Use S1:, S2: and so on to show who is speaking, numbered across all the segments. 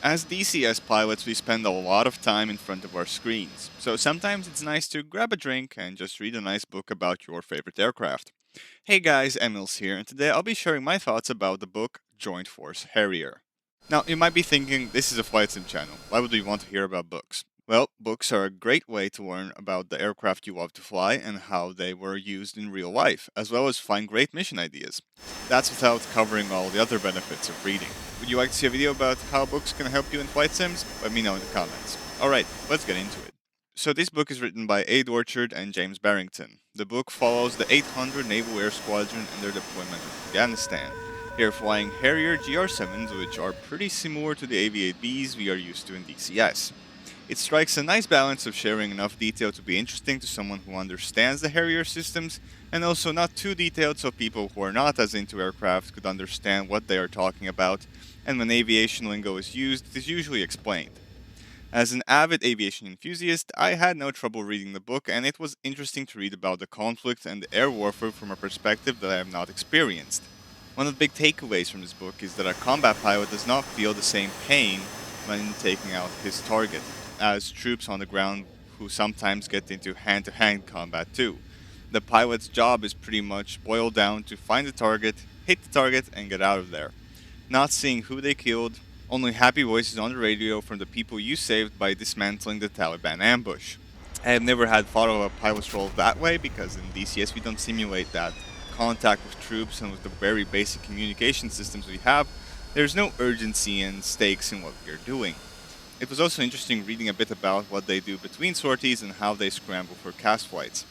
S1: As DCS pilots, we spend a lot of time in front of our screens, so sometimes it's nice to grab a drink and just read a nice book about your favorite aircraft. Hey guys, Emils here, and today I'll be sharing my thoughts about the book Joint Force Harrier. Now, you might be thinking, this is a flight sim channel, why would we want to hear about books? Well, books are a great way to learn about the aircraft you love to fly and how they were used in real life, as well as find great mission ideas. That's without covering all the other benefits of reading. Would you like to see a video about how books can help you in flight sims? Let me know in the comments. Alright, let's get into it. So this book is written by Aid Orchard and James Barrington. The book follows the 800 Naval Air Squadron and their deployment in Afghanistan. They are flying Harrier GR7s, which are pretty similar to the AV-8Bs we are used to in DCS. It strikes a nice balance of sharing enough detail to be interesting to someone who understands the Harrier systems, and also not too detailed so people who are not as into aircraft could understand what they are talking about, and when aviation lingo is used, it is usually explained. As an avid aviation enthusiast, I had no trouble reading the book, and it was interesting to read about the conflict and the air warfare from a perspective that I have not experienced. One of the big takeaways from this book is that a combat pilot does not feel the same pain when taking out his target, as troops on the ground who sometimes get into hand-to-hand combat too. The pilot's job is pretty much boiled down to find the target, hit the target, and get out of there. Not seeing who they killed, only happy voices on the radio from the people you saved by dismantling the Taliban ambush. I have never had thought of a pilot's role that way because in DCS we don't simulate that contact with troops, and with the very basic communication systems we have, there's no urgency and stakes in what we are doing. It was also interesting reading a bit about what they do between sorties and how they scramble for cast flights.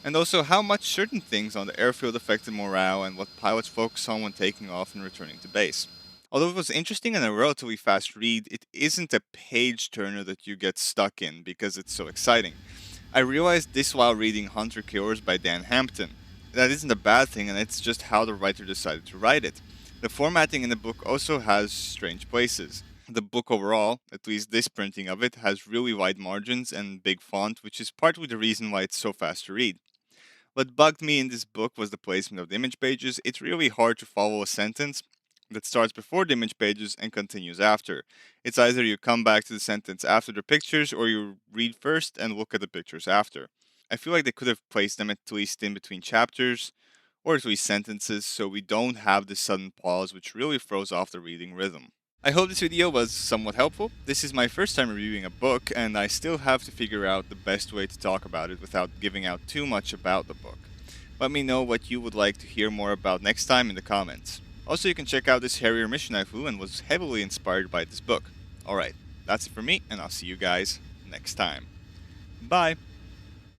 S1: And also how much certain things on the airfield affected morale and what pilots focus on when taking off and returning to base. Although it was interesting and a relatively fast read, it isn't a page turner that you get stuck in because it's so exciting. I realized this while reading Hunter Killers by Dan Hampton. That isn't a bad thing, and it's just how the writer decided to write it. The formatting in the book also has strange places. The book overall, at least this printing of it, has really wide margins and big font, which is partly the reason why it's so fast to read. What bugged me in this book was the placement of the image pages. It's really hard to follow a sentence that starts before the image pages and continues after. It's either you come back to the sentence after the pictures or you read first and look at the pictures after. I feel like they could have placed them at least in between chapters or at least sentences so we don't have this sudden pause which really throws off the reading rhythm. I hope this video was somewhat helpful. This is my first time reviewing a book, and I still have to figure out the best way to talk about it without giving out too much about the book. Let me know what you would like to hear more about next time in the comments. Also, you can check out this Harrier mission I flew and was heavily inspired by this book. Alright, that's it for me, and I'll see you guys next time. Bye!